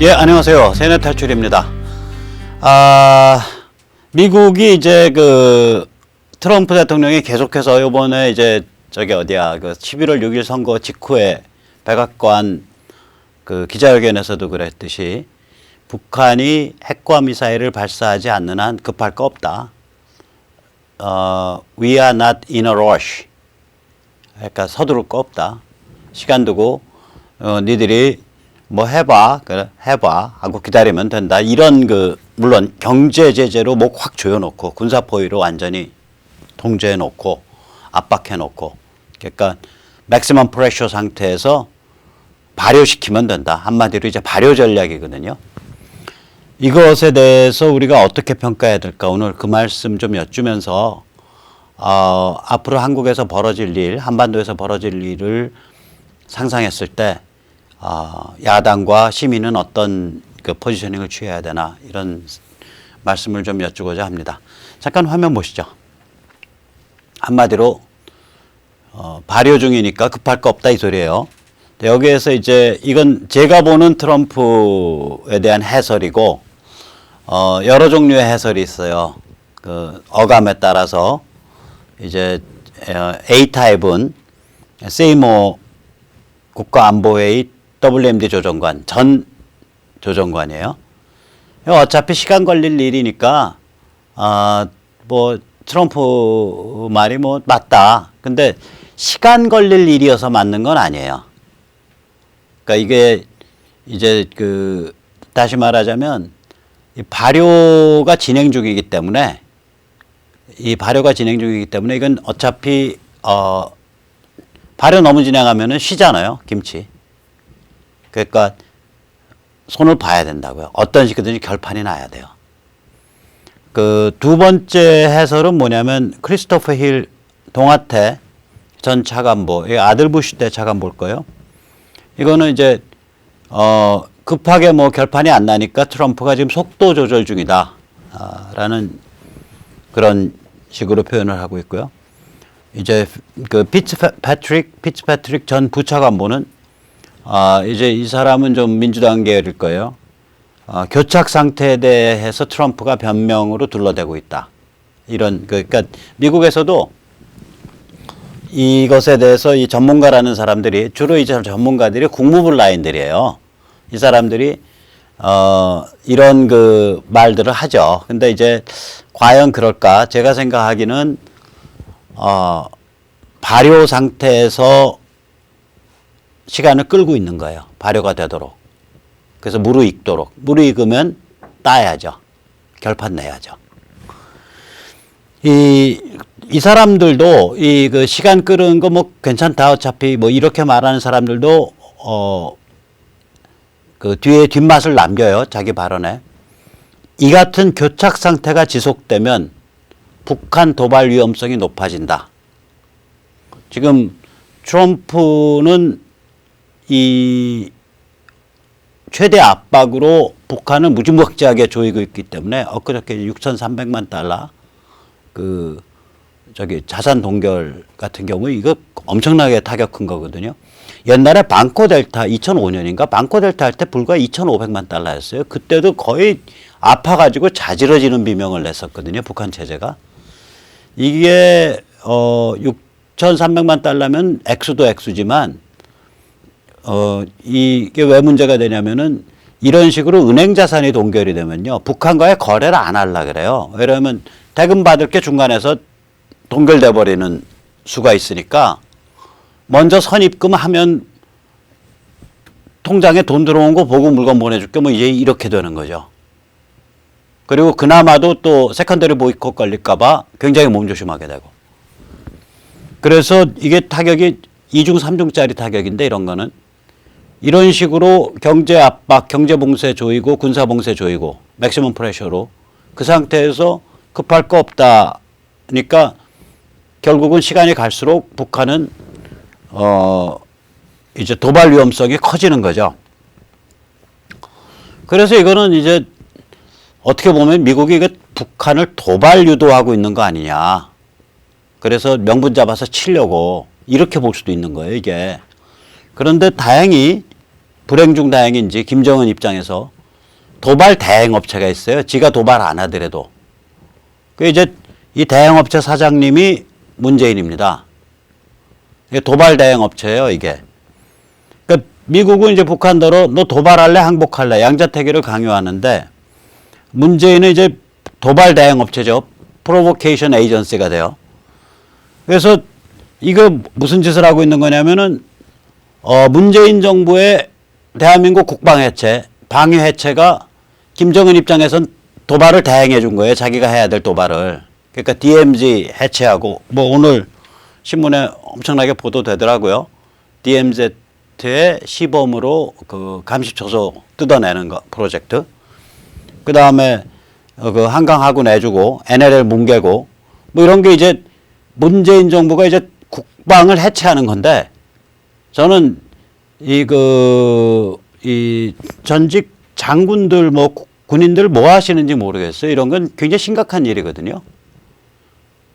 예, 안녕하세요. 세뇌 탈출입니다. 미국이 이제 트럼프 대통령이 계속해서 이번에 이제 그 11월 6일 선거 직후에 백악관 기자회견에서도 그랬듯이 북한이 핵과 미사일을 발사하지 않는 한 급할 거 없다. We are not in a rush. 그러니까 서두를 거 없다. 시간 두고 니들이 뭐 해봐 하고 기다리면 된다. 이런 물론 경제 제재로 목 확 조여놓고 군사 포위로 완전히 통제해놓고 압박해놓고 그러니까 맥시멈 프레셔 상태에서 발효시키면 된다. 한마디로 이제 발효 전략이거든요. 이것에 대해서 우리가 어떻게 평가해야 될까 오늘 그 말씀 좀 여쭈면서 앞으로 한국에서 벌어질 일, 한반도에서 벌어질 일을 상상했을 때 야당과 시민은 어떤 포지셔닝을 취해야 되나 이런 말씀을 좀 여쭈고자 합니다. 잠깐 화면 보시죠. 한마디로 발효 중이니까 급할 거 없다 이 소리예요. 여기에서 이제 이건 제가 보는 트럼프에 대한 해설이고 여러 종류의 해설이 있어요. 어감에 따라서 이제 A타입은 세이모 국가안보회의 WMD 조정관, 전 조정관이에요. 어차피 시간 걸릴 일이니까, 트럼프 말이 맞다. 근데 시간 걸릴 일이어서 맞는 건 아니에요. 그러니까 이게 이제 다시 말하자면, 이 발효가 진행 중이기 때문에, 이건 어차피, 발효 너무 진행하면은 쉬잖아요, 김치. 그러니까 손을 봐야 된다고요. 어떤 식이든지 결판이 나야 돼요. 두 번째 해설은 뭐냐면 크리스토퍼 힐 동아태 전 차관보, 아들 부시 때 차관보일 거예요. 이거는 이제 급하게 결판이 안 나니까 트럼프가 지금 속도 조절 중이다 라는 그런 식으로 표현을 하고 있고요. 이제 피츠패트릭 전 부차관보는 이제 이 사람은 좀 민주당 계열일 거예요. 교착 상태에 대해서 트럼프가 변명으로 둘러대고 있다. 이런 그러니까 미국에서도 이것에 대해서 이 전문가라는 사람들이 주로 이제 전문가들이 국무부 라인들이에요. 이 사람들이 이런 말들을 하죠. 근데 이제 과연 그럴까? 제가 생각하기는 발효 상태에서 시간을 끌고 있는 거예요. 발효가 되도록. 그래서 무르익도록. 무르익으면 따야죠. 결판 내야죠. 이 사람들도 시간 끄는 거 괜찮다. 어차피 이렇게 말하는 사람들도 뒤에 뒷맛을 남겨요. 자기 발언에. 이 같은 교착 상태가 지속되면 북한 도발 위험성이 높아진다. 지금 트럼프는 이 최대 압박으로 북한을 무지막지하게 조이고 있기 때문에 엊그저께 6,300만 달러 자산 동결 같은 경우 이거 엄청나게 타격 큰 거거든요. 옛날에 방코 델타 2005년인가 방코 델타 할 때 불과 2,500만 달러였어요. 그때도 거의 아파가지고 자지러지는 비명을 냈었거든요. 북한 체제가. 이게 6,300만 달러면 액수도 액수지만 이게 왜 문제가 되냐면은 이런 식으로 은행 자산이 동결이 되면요. 북한과의 거래를 안 하려고 그래요. 왜냐하면 대금 받을 게 중간에서 동결돼 버리는 수가 있으니까 먼저 선입금하면 통장에 돈 들어온 거 보고 물건 보내줄게 이제 이렇게 되는 거죠. 그리고 그나마도 또 세컨더리 보이콧 걸릴까 봐 굉장히 몸조심하게 되고. 그래서 이게 타격이 2중 3중짜리 타격인데 이런 거는 이런 식으로 경제 압박, 경제 봉쇄 조이고 군사 봉쇄 조이고 맥시멈 프레셔로 그 상태에서 급할 거 없다. 그러니까 결국은 시간이 갈수록 북한은 이제 도발 위험성이 커지는 거죠. 그래서 이거는 이제 어떻게 보면 미국이 북한을 도발 유도하고 있는 거 아니냐. 그래서 명분 잡아서 치려고 이렇게 볼 수도 있는 거예요, 이게. 그런데 다행히 불행 중 다행인지 김정은 입장에서 도발 대행업체가 있어요. 지가 도발 안 하더라도. 그 이제 이 대행업체 사장님이 문재인입니다. 이게 도발 대행업체예요, 이게. 그러니까 미국은 이제 북한대로 너 도발할래, 항복할래, 양자태기를 강요하는데 문재인은 이제 도발 대행업체죠. 프로보케이션 에이전시가 돼요. 그래서 이거 무슨 짓을 하고 있는 거냐면은 문재인 정부의 대한민국 국방 해체, 방위 해체가 김정은 입장에선 도발을 대행해 준 거예요. 자기가 해야 될 도발을. 그러니까 DMZ 해체하고 뭐 오늘 신문에 엄청나게 보도되더라고요. DMZ의 시범으로 그 감시초소 뜯어내는 거 프로젝트. 그 다음에 그 한강 하구 내주고 NLL 뭉개고 뭐 이런 게 이제 문재인 정부가 이제 국방을 해체하는 건데 저는 이 전직 장군들 뭐 군인들 뭐 하시는지 모르겠어요. 이런 건 굉장히 심각한 일이거든요.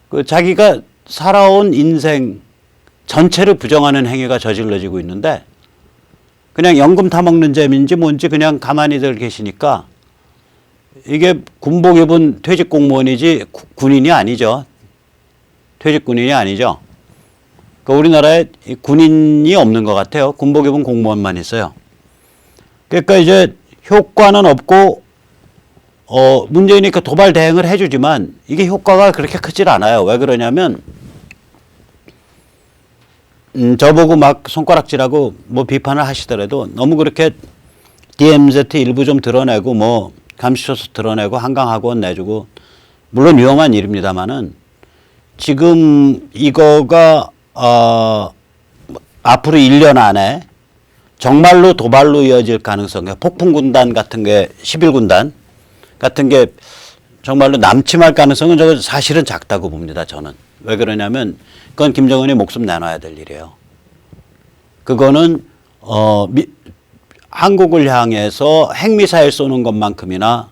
그 자기가 살아온 인생 전체를 부정하는 행위가 저질러지고 있는데 그냥 연금 타먹는 셈인지 뭔지 그냥 가만히들 계시니까 이게 군복 입은 퇴직 공무원이지 군인이 아니죠. 퇴직 군인이 아니죠. 그러니까 우리나라에 군인이 없는 것 같아요. 군복 입은 공무원만 있어요. 그러니까 이제 효과는 없고 문재인이 그 도발 대행을 해주지만 이게 효과가 그렇게 크질 않아요. 왜 그러냐면 저보고 막 손가락질하고 뭐 비판을 하시더라도 너무 그렇게 DMZ 일부 좀 드러내고 뭐 감시초소 드러내고 한강학원 내주고 물론 위험한 일입니다만은 지금 이거가 앞으로 1년 안에 정말로 도발로 이어질 가능성, 폭풍군단 같은 게 11군단 같은 게 정말로 남침할 가능성은 저 사실은 작다고 봅니다. 저는. 왜 그러냐면 그건 김정은이 목숨 내놔야 될 일이에요. 그거는 한국을 향해서 핵미사일 쏘는 것만큼이나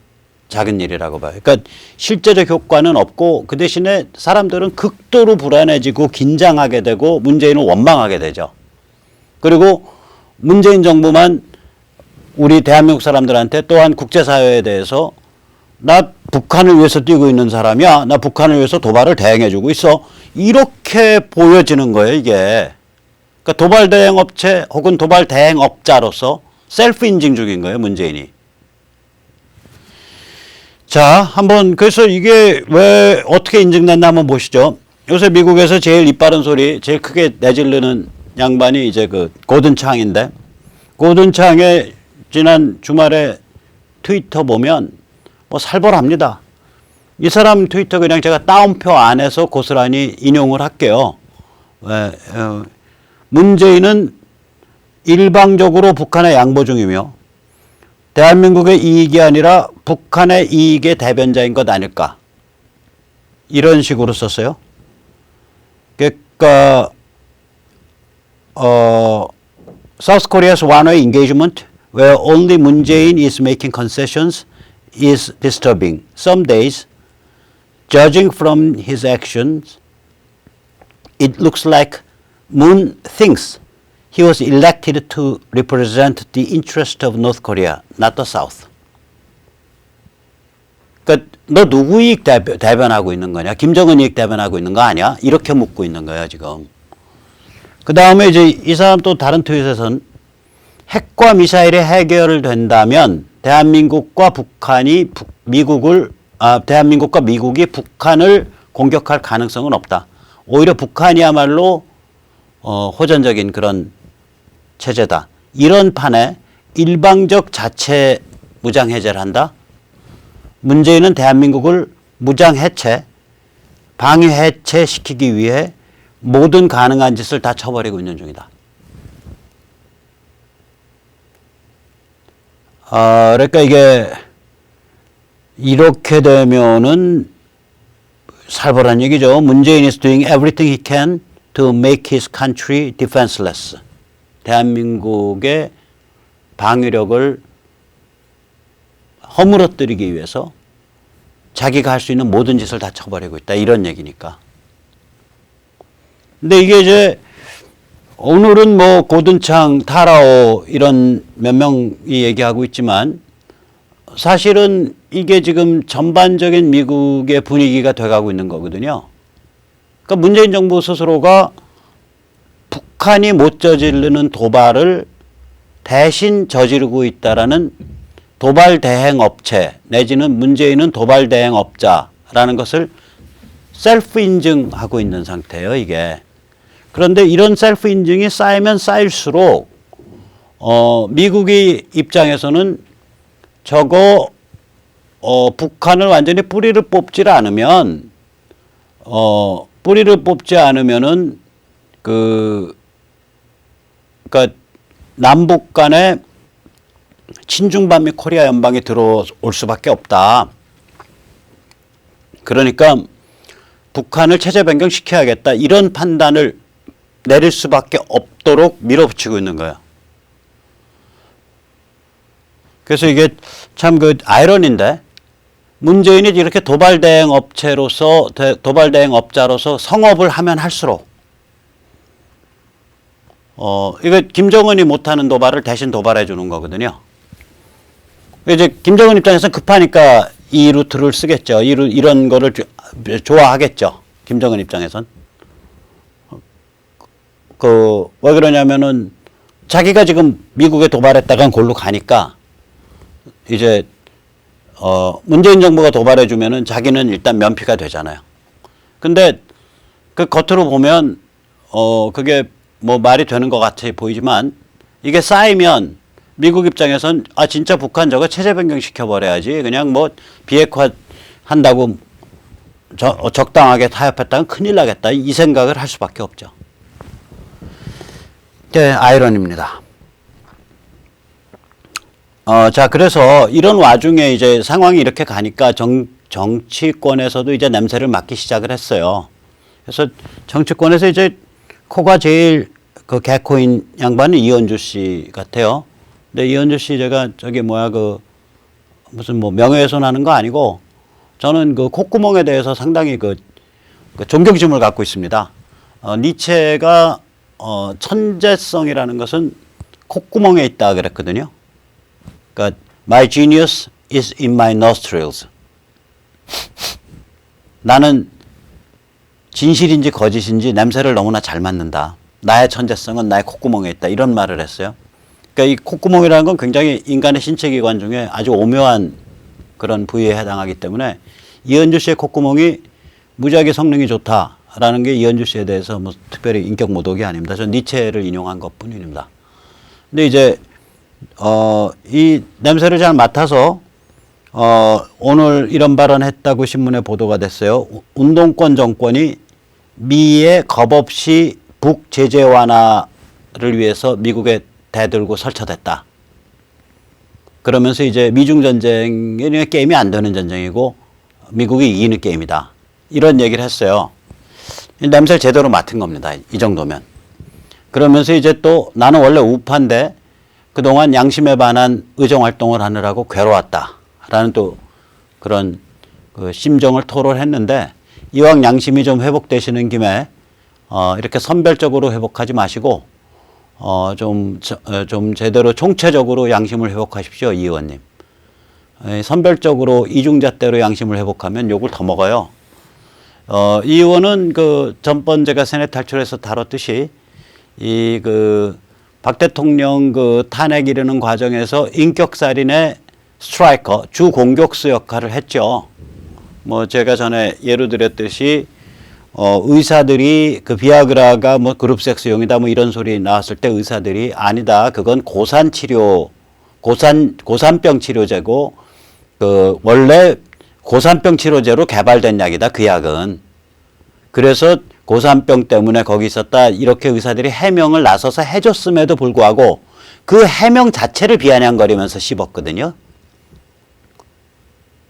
작은 일이라고 봐요. 그러니까 실제적 효과는 없고 그 대신에 사람들은 극도로 불안해지고 긴장하게 되고 문재인을 원망하게 되죠. 그리고 문재인 정부만 우리 대한민국 사람들한테 또한 국제사회에 대해서 나 북한을 위해서 뛰고 있는 사람이야. 나 북한을 위해서 도발을 대행해주고 있어. 이렇게 보여지는 거예요, 이게. 그러니까 도발 대행업체 혹은 도발 대행업자로서 셀프 인증 중인 거예요, 문재인이. 자, 한번 그래서 이게 왜 어떻게 인증됐나 한번 보시죠. 요새 미국에서 제일 이빠른 소리, 제일 크게 내지르는 양반이 이제 그 고든 창인데 고든 창의 지난 주말에 트위터 보면 뭐 살벌합니다. 이 사람 트위터 그냥 제가 따옴표 안에서 고스란히 인용을 할게요. 문재인은 일방적으로 북한의 양보 중이며 대한민국의 이익이 아니라 북한의 이익의 대변자인 것 아닐까. 이런 식으로 썼어요. 그러니까 South Korea's one-way engagement where only Moon Jae-in is making concessions is disturbing. Some days, judging from his actions, it looks like Moon thinks he was elected to represent the interest of North Korea, not the South. 그러니까 너 누구 이익 대변하고 있는 거냐? 김정은 이익 대변하고 있는 거 아니야? 이렇게 묻고 있는 거야 지금. 그 다음에 이제 이 사람 또 다른 트윗에서는 핵과 미사일이 해결된다면 대한민국과 북한이 대한민국과 미국이 북한을 공격할 가능성은 없다. 오히려 북한이야말로 호전적인 그런 체제다. 이런 판에 일방적 자체 무장 해제를 한다. 문재인은 대한민국을 무장 해체, 방위 해체시키기 위해 모든 가능한 짓을 다 쳐버리고 있는 중이다. 그러니까 이게 이렇게 되면은 살벌한 얘기죠. 문재인 is doing everything he can to make his country defenseless. 대한민국의 방위력을 허물어뜨리기 위해서 자기가 할 수 있는 모든 짓을 다 쳐버리고 있다. 이런 얘기니까. 근데 이게 이제 오늘은 뭐 고든창, 타라오 이런 몇 명이 얘기하고 있지만 사실은 이게 지금 전반적인 미국의 분위기가 돼가고 있는 거거든요. 그러니까 문재인 정부 스스로가 북한이 못 저지르는 도발을 대신 저지르고 있다라는 도발 대행 업체 내지는 문재인은 도발 대행 업자라는 것을 셀프 인증하고 있는 상태예요, 이게. 그런데 이런 셀프 인증이 쌓이면 쌓일수록 미국의 입장에서는 저거 북한을 완전히 뿌리를 뽑지 않으면 뿌리를 뽑지 않으면은 그러니까 남북 간에 친중반 및 코리아 연방이 들어올 수밖에 없다. 그러니까 북한을 체제 변경시켜야겠다. 이런 판단을 내릴 수밖에 없도록 밀어붙이고 있는 거예요. 그래서 이게 참 그 아이러니인데 문재인이 이렇게 도발 대행 업체로서 도발 대행 업자로서 성업을 하면 할수록 이거 김정은이 못하는 도발을 대신 도발해 주는 거거든요. 이제 김정은 입장에서는 급하니까 이 루트를 쓰겠죠. 이런 거를 좋아하겠죠. 김정은 입장에선. 왜 그러냐면은 자기가 지금 미국에 도발했다간 골로 가니까 이제 문재인 정부가 도발해 주면은 자기는 일단 면피가 되잖아요. 근데 그 겉으로 보면 그게 뭐 말이 되는 것 같아 보이지만 이게 쌓이면 미국 입장에선 아 진짜 북한 저거 체제 변경 시켜버려야지 그냥 뭐 비핵화 한다고 적당하게 타협했다면 큰일 나겠다 이 생각을 할 수밖에 없죠. 네, 아이러니입니다. 자 그래서 이런 와중에 이제 상황이 이렇게 가니까 정치권에서도 이제 냄새를 맡기 시작을 했어요. 그래서 정치권에서 이제 코가 제일 그 개코인 양반은 이현주 씨 같아요. 근데 이현주 씨 제가 저기 무슨 뭐 명예훼손하는 거 아니고 저는 그 콧구멍에 대해서 상당히 그 존경심을 갖고 있습니다. 니체가 천재성이라는 것은 콧구멍에 있다 그랬거든요. 그러니까 my genius is in my nostrils. 나는 진실인지 거짓인지 냄새를 너무나 잘 맡는다. 나의 천재성은 나의 콧구멍에 있다. 이런 말을 했어요. 그러니까 이 콧구멍이라는 건 굉장히 인간의 신체 기관 중에 아주 오묘한 그런 부위에 해당하기 때문에 이현주 씨의 콧구멍이 무지하게 성능이 좋다라는 게 이현주 씨에 대해서 뭐 특별히 인격 모독이 아닙니다. 전 니체를 인용한 것뿐입니다. 근데 이제 이 냄새를 잘 맡아서 오늘 이런 발언했다고 신문에 보도가 됐어요. 운동권 정권이 미의 겁없이 북 제재 완화를 위해서 미국에 대들고 설쳐댔다. 그러면서 이제 미중 전쟁이 게임이 안 되는 전쟁이고 미국이 이기는 게임이다. 이런 얘기를 했어요. 냄새를 제대로 맡은 겁니다. 이 정도면. 그러면서 이제 또 나는 원래 우파인데 그동안 양심에 반한 의정활동을 하느라고 괴로웠다. 라는 또 그런 그 심정을 토로했는데 이왕 양심이 좀 회복되시는 김에 이렇게 선별적으로 회복하지 마시고 좀 제대로 총체적으로 양심을 회복하십시오. 이 의원님. 선별적으로 이중잣대로 양심을 회복하면 욕을 더 먹어요. 이 의원은 그 전번 제가 세뇌 탈출에서 다뤘듯이 박 대통령 그 탄핵 이르는 과정에서 인격살인의 스트라이커, 주 공격수 역할을 했죠. 뭐 제가 전에 예로 들었듯이 의사들이 그 비아그라가 뭐 그룹 섹스용이다 뭐 이런 소리 나왔을 때 의사들이 아니다. 그건 고산병 치료제고 그 원래 고산병 치료제로 개발된 약이다. 그 약은. 그래서 고산병 때문에 거기 있었다. 이렇게 의사들이 해명을 나서서 해줬음에도 불구하고 그 해명 자체를 비아냥거리면서 씹었거든요.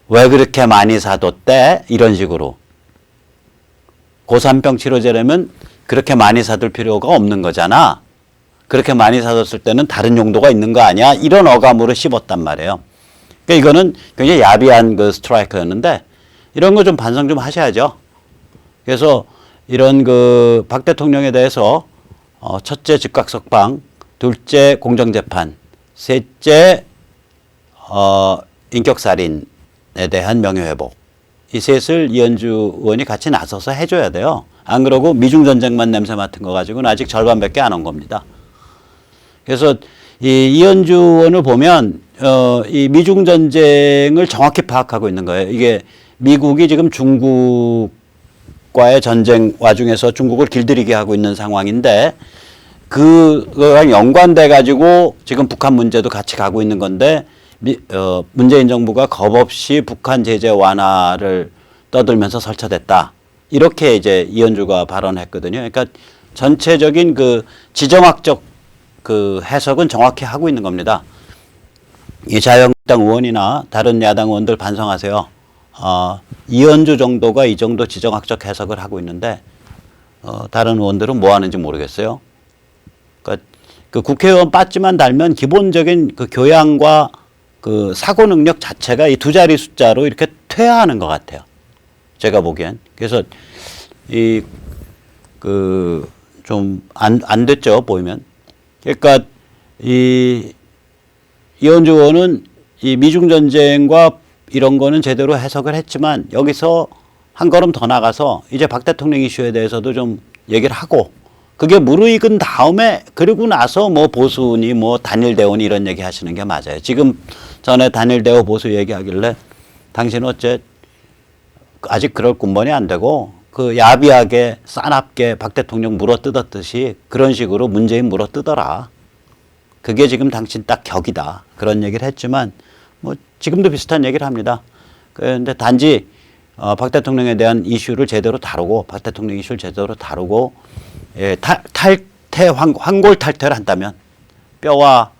왜 그렇게 많이 사뒀대? 이런 식으로. 고산병 치료제라면 그렇게 많이 사둘 필요가 없는 거잖아. 그렇게 많이 사뒀을 때는 다른 용도가 있는 거 아니야? 이런 어감으로 씹었단 말이에요. 그러니까 이거는 굉장히 야비한 그 스트라이크였는데 이런 거 좀 반성 좀 하셔야죠. 그래서 이런 그 박 대통령에 대해서 첫째 즉각석방, 둘째 공정재판, 셋째 인격살인에 대한 명예회복. 이 셋을 이현주 의원이 같이 나서서 해줘야 돼요. 안 그러고 미중전쟁만 냄새 맡은 거 가지고는 아직 절반밖에 안 온 겁니다. 그래서 이 이현주 의원을 보면 이 미중전쟁을 정확히 파악하고 있는 거예요. 이게 미국이 지금 중국과의 전쟁 와중에서 중국을 길들이게 하고 있는 상황인데 그거랑 연관돼 가지고 지금 북한 문제도 같이 가고 있는 건데 문재인 정부가 겁없이 북한 제재 완화를 떠들면서 설쳐댔다. 이렇게 이제 이현주가 발언했거든요. 그러니까 전체적인 그 지정학적 그 해석은 정확히 하고 있는 겁니다. 이 자유한국당 의원이나 다른 야당 의원들 반성하세요. 이현주 정도가 이 정도 지정학적 해석을 하고 있는데 다른 의원들은 뭐 하는지 모르겠어요. 그러니까 그 국회의원 빠지만 달면 기본적인 그 교양과 그 사고 능력 자체가 이 두 자리 숫자로 이렇게 퇴화하는 것 같아요. 제가 보기엔. 그래서 이 그 좀 안 됐죠, 보이면. 그러니까 이 이현주 의원은 이 미중 전쟁과 이런 거는 제대로 해석을 했지만 여기서 한 걸음 더 나가서 이제 박 대통령 이슈에 대해서도 좀 얘기를 하고 그게 무르익은 다음에 그리고 나서 뭐 보수니 뭐 단일 대우니 이런 얘기 하시는 게 맞아요. 지금 전에 단일 대우 보수 얘기하길래 당신은 어째 아직 그럴 군번이 안 되고 그 야비하게 싸납게 박 대통령 물어뜯었듯이 그런 식으로 문재인 물어뜯어라. 그게 지금 당신 딱 격이다. 그런 얘기를 했지만 뭐 지금도 비슷한 얘기를 합니다. 그런데 단지 박 대통령에 대한 이슈를 제대로 다루고 박 대통령 이슈를 제대로 다루고 예, 환골 탈퇴를 한다면 뼈와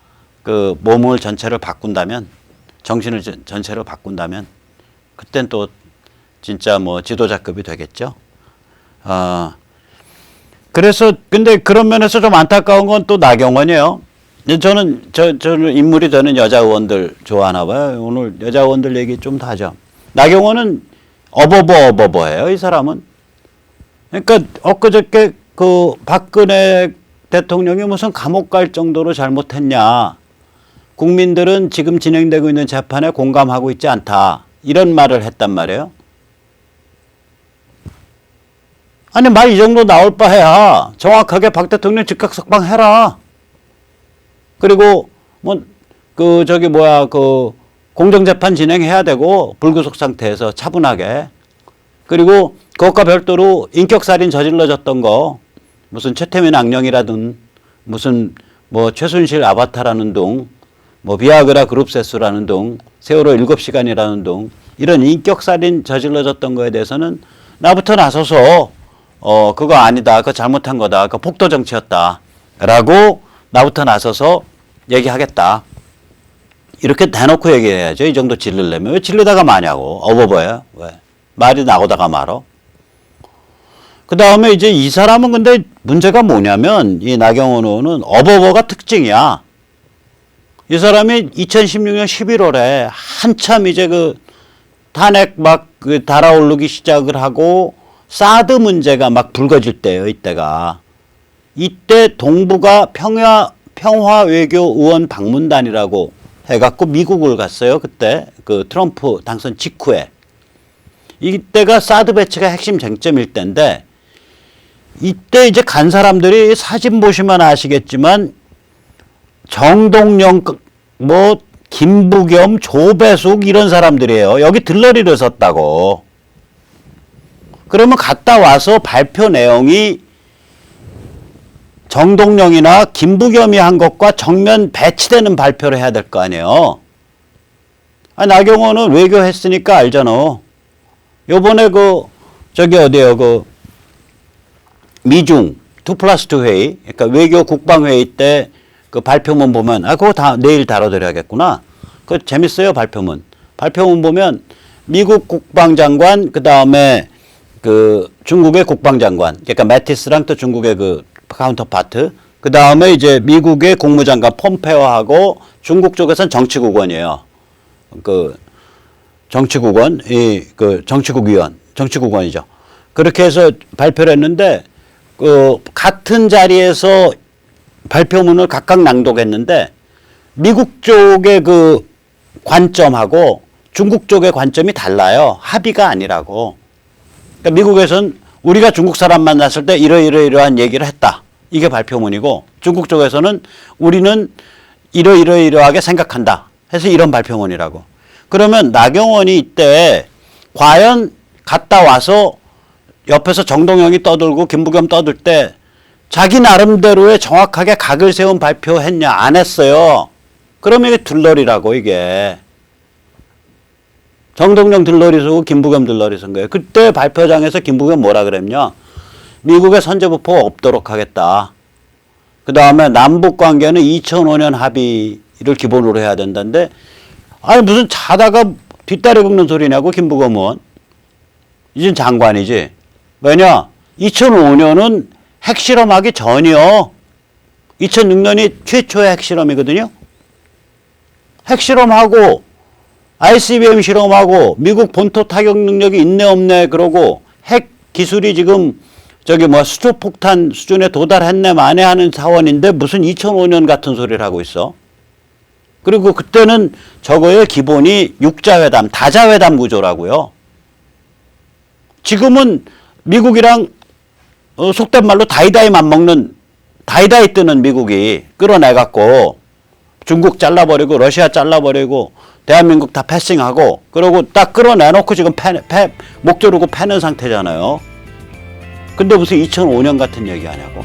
그 몸을 전체를 바꾼다면 정신을 전체를 바꾼다면 그땐 또 진짜 뭐 지도자급이 되겠죠. 그래서 근데 그런 면에서 좀 안타까운 건 또 나경원이에요. 저는 인물이 저는 여자 의원들 좋아하나 봐요. 오늘 여자 의원들 얘기 좀 더 하죠. 나경원은 어버버예요. 이 사람은. 그러니까 엊그저께 그 박근혜 대통령이 무슨 감옥 갈 정도로 잘못했냐. 국민들은 지금 진행되고 있는 재판에 공감하고 있지 않다. 이런 말을 했단 말이에요. 아니 말 이 정도 나올 바해야 정확하게 박 대통령 즉각 석방해라. 그리고 뭐 그 저기 뭐야 그 공정재판 진행해야 되고 불구속 상태에서 차분하게. 그리고 그것과 별도로 인격살인 저질러졌던 거 무슨 최태민 악령이라든 무슨 뭐 최순실 아바타라는 둥 뭐 비아그라 그룹세스라는 둥 세월호 7시간이라는 둥 이런 인격살인 저질러졌던 거에 대해서는 나부터 나서서 그거 아니다. 그거 잘못한 거다. 그거 폭도 정치였다. 라고 나부터 나서서 얘기하겠다. 이렇게 대놓고 얘기해야죠. 이 정도 질르려면. 왜 질르다가 마냐고. 어버버예요. 왜? 말이 나오다가 말어. 그 다음에 이제 이 사람은 근데 문제가 뭐냐면 이 나경원 의원은 어버버가 특징이야. 이 사람이 2016년 11월에 한참 이제 그 탄핵 막 그 달아오르기 시작을 하고 사드 문제가 막 불거질 때예요. 이때가. 이때 동부가 평화외교의원 방문단이라고 해갖고 미국을 갔어요. 그때 그 트럼프 당선 직후에. 이때가 사드 배치가 핵심 쟁점일 때인데 이때 이제 간 사람들이 사진 보시면 아시겠지만 정동영 뭐 김부겸 조배숙 이런 사람들이에요. 여기 들러리를 섰다고. 그러면 갔다 와서 발표 내용이 정동영이나 김부겸이 한 것과 정면 배치되는 발표를 해야 될 거 아니에요. 나경원은 외교했으니까 알잖아. 요번에 저기 어디에요? 미중 2+2 회의, 그러니까 외교 국방회의 때 그 발표문 보면, 그거 다 내일 다뤄드려야겠구나. 그거 재밌어요, 발표문. 발표문 보면 미국 국방장관, 그 다음에 중국의 국방장관, 그러니까 매티스랑 또 중국의 카운터파트, 그 다음에 이제 미국의 국무장관 폼페오하고 중국 쪽에서는 정치국원이에요. 정치국원, 정치국위원, 정치국원이죠. 그렇게 해서 발표를 했는데 그 같은 자리에서 발표문을 각각 낭독했는데 미국 쪽의 그 관점하고 중국 쪽의 관점이 달라요. 합의가 아니라고. 그러니까 미국에서는 우리가 중국 사람 만났을 때 이러이러한 얘기를 했다. 이게 발표문이고 중국 쪽에서는 우리는 이러이러하게 생각한다. 해서 이런 발표문이라고. 그러면 나경원이 이때 과연 갔다 와서 옆에서 정동영이 떠들고 김부겸 떠들 때 자기 나름대로의 정확하게 각을 세운 발표했냐? 안 했어요. 그러면 이게 들러리라고 이게. 정동영 들러리 서고 김부겸 들러리 선 거예요. 그때 발표장에서 김부겸 뭐라 그랬냐? 미국의 선제부포가 없도록 하겠다. 그 다음에 남북관계는 2005년 합의를 기본으로 해야 된다는데 아니 무슨 자다가 뒷다리 긁는 소리냐고 김부겸은. 이젠 장관이지. 왜냐? 2005년은 핵실험하기 전이요. 2006년이 최초의 핵실험이거든요. 핵실험하고 ICBM 실험하고 미국 본토 타격 능력이 있네 없네 그러고 핵 기술이 지금 저기 뭐 수소폭탄 수준에 도달했네 마네 하는 사원인데 무슨 2005년 같은 소리를 하고 있어. 그리고 그때는 저거의 기본이 육자회담, 다자회담 구조라고요. 지금은 미국이랑 속된 말로 다이다이 맞먹는 다이다이 뜨는 미국이 끌어내갖고 중국 잘라버리고 러시아 잘라버리고 대한민국 다 패싱하고 그러고 딱 끌어내놓고 지금 목 조르고 패는 상태잖아요. 근데 무슨 2005년 같은 얘기 하냐고.